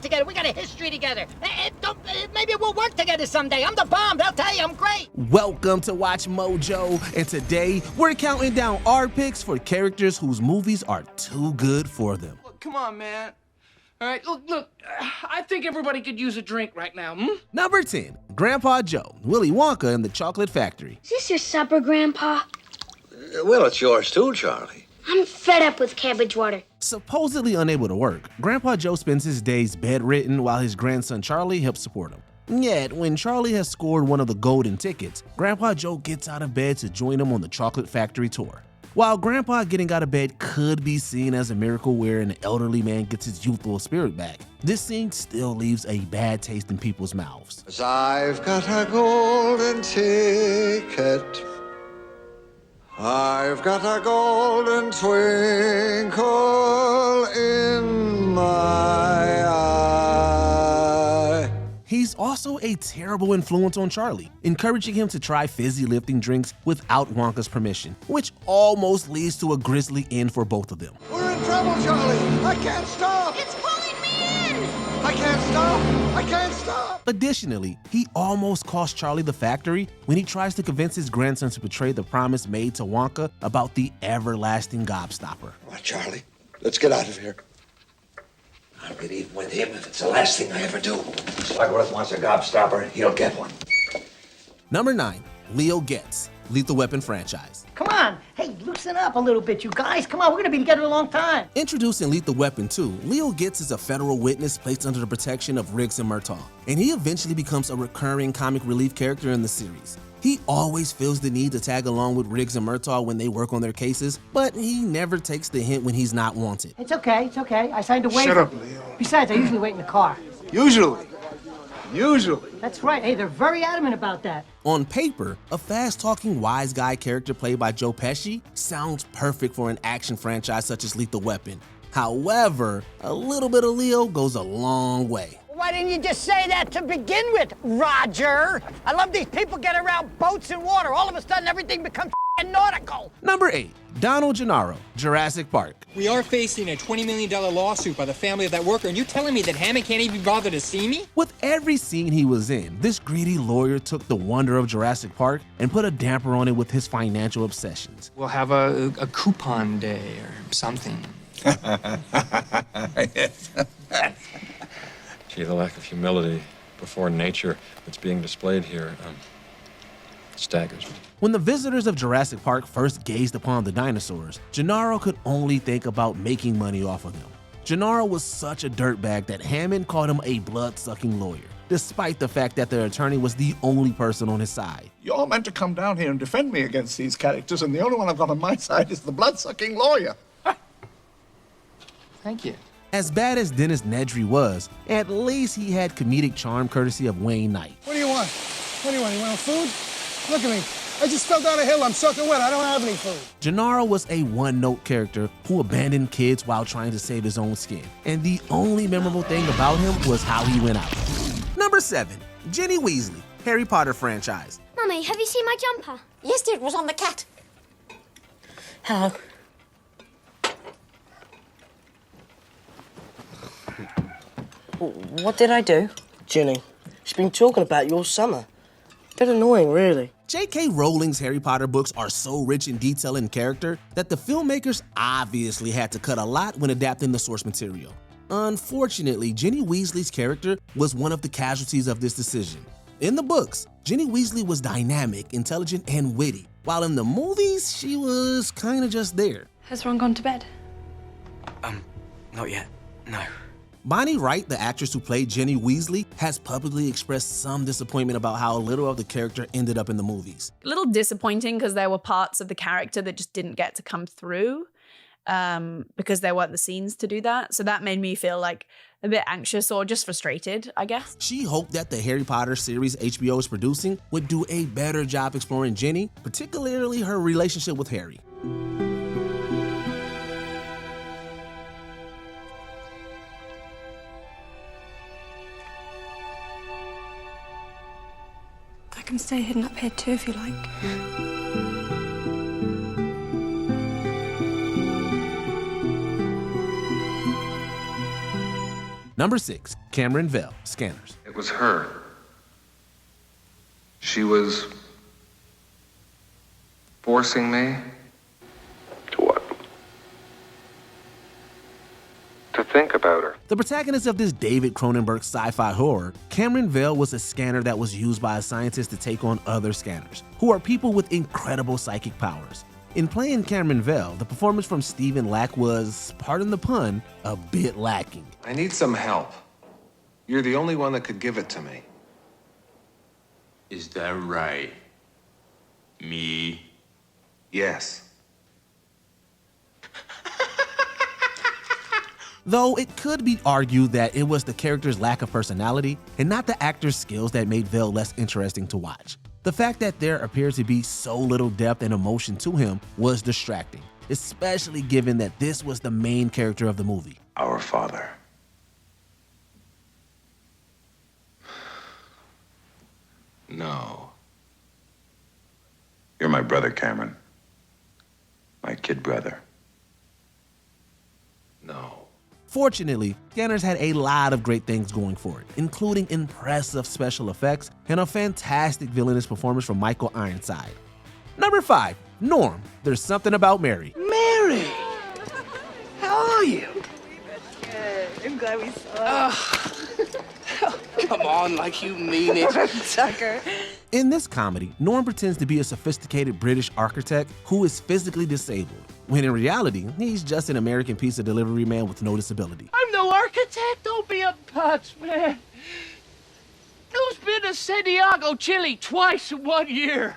together. We got a history together. Maybe we'll work together someday. I'm the bomb. I'll tell you, I'm great. Welcome to Watch Mojo, and today we're counting down our picks for characters whose movies are too good for them. Look, come on, man. All right, look, I think everybody could use a drink right now, Number 10, Grandpa Joe, Willy Wonka and the Chocolate Factory. Is this your supper, Grandpa? Well, it's yours too, Charlie. I'm fed up with cabbage water. Supposedly unable to work, Grandpa Joe spends his days bedridden while his grandson Charlie helps support him. Yet, when Charlie has scored one of the golden tickets, Grandpa Joe gets out of bed to join him on the Chocolate Factory tour. While Grandpa getting out of bed could be seen as a miracle where an elderly man gets his youthful spirit back, this scene still leaves a bad taste in people's mouths. 'Cause I've got a golden ticket. I've got a golden twinkle in my eye. He's also a terrible influence on Charlie, encouraging him to try fizzy lifting drinks without Wonka's permission, which almost leads to a grisly end for both of them. We're in trouble, Charlie. I can't stop. It's pulling me in! I can't stop. I can't stop. Additionally, he almost costs Charlie the factory when he tries to convince his grandson to betray the promise made to Wonka about the everlasting gobstopper. Come on, Charlie. Let's get out of here. I'll get even with him if it's the last thing I ever do. Slugworth wants a gobstopper, he'll get one. Number 9, Leo Getz, Lethal Weapon franchise. Come on. Hey, loosen up a little bit, you guys. Come on, we're gonna be together a long time. Introducing Lethal Weapon 2, Leo Getz is a federal witness placed under the protection of Riggs and Murtaugh, and he eventually becomes a recurring comic relief character in the series. He always feels the need to tag along with Riggs and Murtaugh when they work on their cases, but he never takes the hint when he's not wanted. It's okay. I signed a waiver. Shut up, Leo. Besides, I usually wait in the car. Usually. That's right. Hey, they're very adamant about that. On paper, a fast-talking wise guy character played by Joe Pesci sounds perfect for an action franchise such as Lethal Weapon. However, a little bit of Leo goes a long way. Why didn't you just say that to begin with, Roger? I love these people get around boats and water. All of a sudden, everything becomes nautical. Number 8, Donald Gennaro, Jurassic Park. We are facing a $20 million lawsuit by the family of that worker, and you're telling me that Hammond can't even bother to see me? With every scene he was in, this greedy lawyer took the wonder of Jurassic Park and put a damper on it with his financial obsessions. We'll have a coupon day or something. Gee, the lack of humility before nature that's being displayed here staggers me. When the visitors of Jurassic Park first gazed upon the dinosaurs, Gennaro could only think about making money off of them. Gennaro was such a dirtbag that Hammond called him a blood-sucking lawyer, despite the fact that the attorney was the only person on his side. You're meant to come down here and defend me against these characters, and the only one I've got on my side is the blood-sucking lawyer. Thank you. As bad as Dennis Nedry was, at least he had comedic charm courtesy of Wayne Knight. What do you want? What do you want? You want food? Look at me. I just fell down a hill. I'm soaking wet. I don't have any food. Gennaro was a one-note character who abandoned kids while trying to save his own skin. And the only memorable thing about him was how he went out. Number 7, Ginny Weasley, Harry Potter franchise. Mummy, have you seen my jumper? Yes, dear, it was on the cat. Hello. What did I do? Ginny, she's been talking about you all summer. Bit annoying, really. J.K. Rowling's Harry Potter books are so rich in detail and character that the filmmakers obviously had to cut a lot when adapting the source material. Unfortunately, Ginny Weasley's character was one of the casualties of this decision. In the books, Ginny Weasley was dynamic, intelligent, and witty, while in the movies, she was kinda just there. Has Ron gone to bed? Not yet. No. Bonnie Wright, the actress who played Ginny Weasley, has publicly expressed some disappointment about how little of the character ended up in the movies. A little disappointing because there were parts of the character that just didn't get to come through because there weren't the scenes to do that. So that made me feel like a bit anxious or just frustrated, I guess. She hoped that the Harry Potter series HBO is producing would do a better job exploring Ginny, particularly her relationship with Harry. I can stay hidden up here too if you like. Number 6, Cameron Vell, Scanners. It was her. She was forcing me. To what? To think about her. The protagonist of this David Cronenberg sci-fi horror, Cameron Vell was a scanner that was used by a scientist to take on other scanners, who are people with incredible psychic powers. In playing Cameron Vell, the performance from Stephen Lack was, pardon the pun, a bit lacking. I need some help. You're the only one that could give it to me. Is that right? Me? Yes. Though it could be argued that it was the character's lack of personality and not the actor's skills that made Vell less interesting to watch. The fact that there appears to be so little depth and emotion to him was distracting, especially given that this was the main character of the movie. Our Father. No. You're my brother, Cameron. My kid brother. No. Fortunately, Scanners had a lot of great things going for it, including impressive special effects and a fantastic villainous performance from Michael Ironside. Number 5, Norm, There's Something About Mary. Mary! How are you? Good. I'm glad we saw Come on, like you mean it. Tucker. In this comedy, Norm pretends to be a sophisticated British architect who is physically disabled, when in reality, he's just an American pizza delivery man with no disability. I'm no architect. Don't be a putz, man. Who's been to Santiago, Chile twice in 1 year?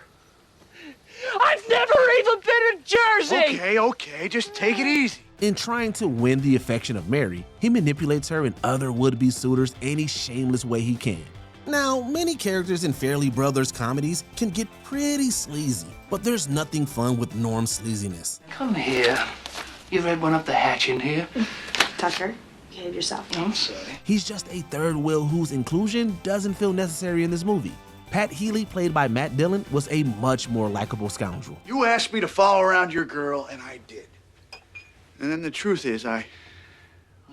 I've never even been to Jersey! Okay, just take it easy. In trying to win the affection of Mary, he manipulates her and other would-be suitors any shameless way he can. Now, many characters in Fairly Brothers comedies can get pretty sleazy, but there's nothing fun with Norm's sleaziness. Come here. You read one up the hatch in here? Tucker, behave yourself. I'm sorry. He's just a third wheel whose inclusion doesn't feel necessary in this movie. Pat Healy, played by Matt Dillon, was a much more likable scoundrel. You asked me to follow around your girl, and I did. And then the truth is, I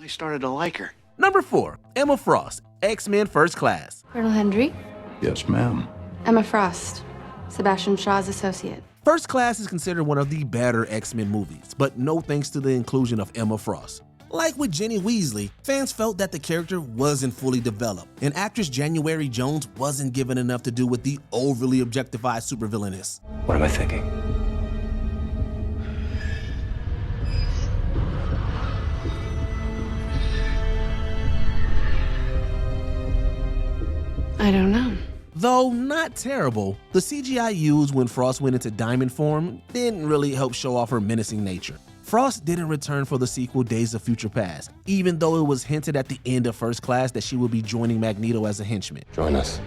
started to like her. Number 4, Emma Frost, X-Men First Class. Colonel Hendry? Yes, ma'am. Emma Frost, Sebastian Shaw's associate. First Class is considered one of the better X-Men movies, but no thanks to the inclusion of Emma Frost. Like with Ginny Weasley, fans felt that the character wasn't fully developed, and actress January Jones wasn't given enough to do with the overly objectified supervillainess. What am I thinking? I don't know. Though not terrible, the CGI used when Frost went into diamond form didn't really help show off her menacing nature. Frost didn't return for the sequel Days of Future Past, even though it was hinted at the end of First Class that she would be joining Magneto as a henchman. Join us.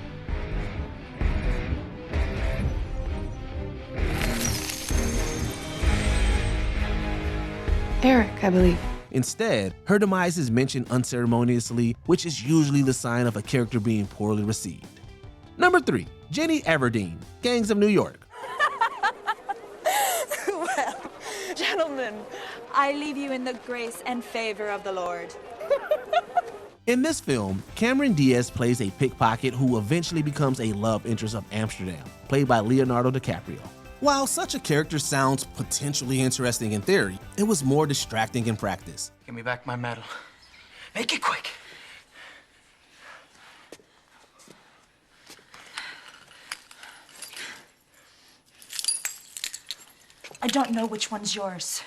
Eric, I believe. Instead, her demise is mentioned unceremoniously, which is usually the sign of a character being poorly received. Number 3, Jenny Everdine, Gangs of New York. Well, gentlemen, I leave you in the grace and favor of the Lord. In this film, Cameron Diaz plays a pickpocket who eventually becomes a love interest of Amsterdam, played by Leonardo DiCaprio. While such a character sounds potentially interesting in theory, it was more distracting in practice. Give me back my medal. Make it quick. I don't know which one's yours.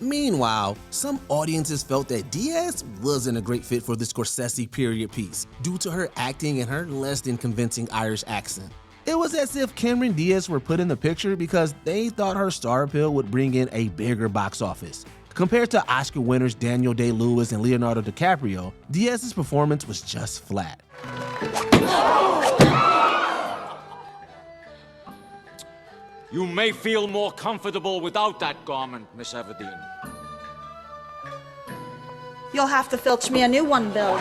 Meanwhile, some audiences felt that Diaz wasn't a great fit for the Scorsese period piece due to her acting and her less than convincing Irish accent. It was as if Cameron Diaz were put in the picture because they thought her star appeal would bring in a bigger box office. Compared to Oscar winners Daniel Day-Lewis and Leonardo DiCaprio, Diaz's performance was just flat. You may feel more comfortable without that garment, Miss Everdine. You'll have to filch me a new one, Bill.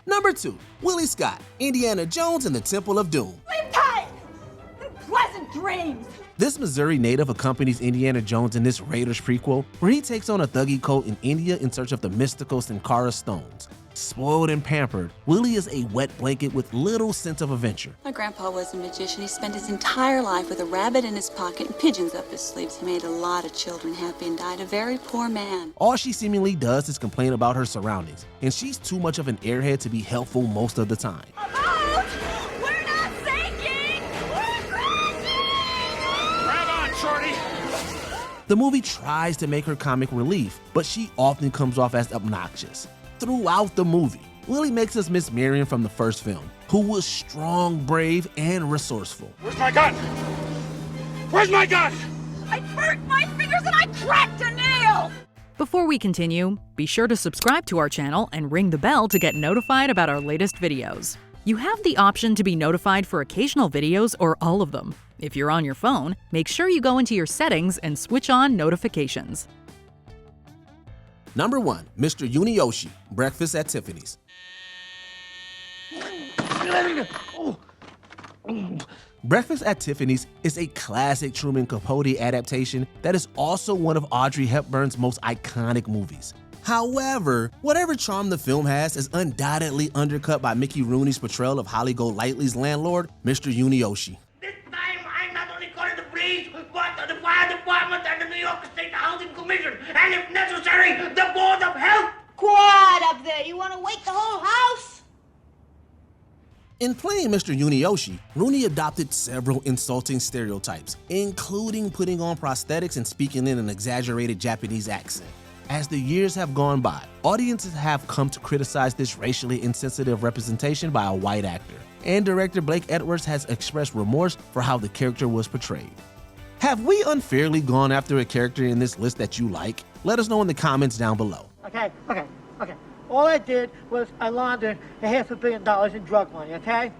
Number 2, Willie Scott, Indiana Jones and the Temple of Doom. Sleep tight! And pleasant dreams! This Missouri native accompanies Indiana Jones in this Raiders prequel, where he takes on a thuggy cult in India in search of the mystical Sankara stones. Spoiled and pampered, Willie is a wet blanket with little sense of adventure. My grandpa was a magician. He spent his entire life with a rabbit in his pocket and pigeons up his sleeves. He made a lot of children happy and died a very poor man. All she seemingly does is complain about her surroundings, and she's too much of an airhead to be helpful most of the time. We're not sinking! We're crashing! Grab on, shorty! The movie tries to make her comic relief, but she often comes off as obnoxious. Throughout the movie, Willie makes us miss Marion from the first film, who was strong, brave, and resourceful. Where's my gun? Where's my gun? I burnt my fingers and I cracked a nail! Before we continue, be sure to subscribe to our channel and ring the bell to get notified about our latest videos. You have the option to be notified for occasional videos or all of them. If you're on your phone, make sure you go into your settings and switch on notifications. Number 1, Mr. Yunioshi, Breakfast at Tiffany's. Breakfast at Tiffany's is a classic Truman Capote adaptation that is also one of Audrey Hepburn's most iconic movies. However, whatever charm the film has is undoubtedly undercut by Mickey Rooney's portrayal of Holly Golightly's landlord, Mr. Yunioshi. This time, I'm not only calling the police, but the fire department and the New York State Housing Commission, and if necessary, the Board of Health. Quiet up there. You want to wake the whole house? In playing Mr. Yunioshi, Rooney adopted several insulting stereotypes, including putting on prosthetics and speaking in an exaggerated Japanese accent. As the years have gone by, audiences have come to criticize this racially insensitive representation by a white actor, and director Blake Edwards has expressed remorse for how the character was portrayed. Have we unfairly gone after a character in this list that you like? Let us know in the comments down below. Okay. All I did was I laundered $500 million in drug money, okay?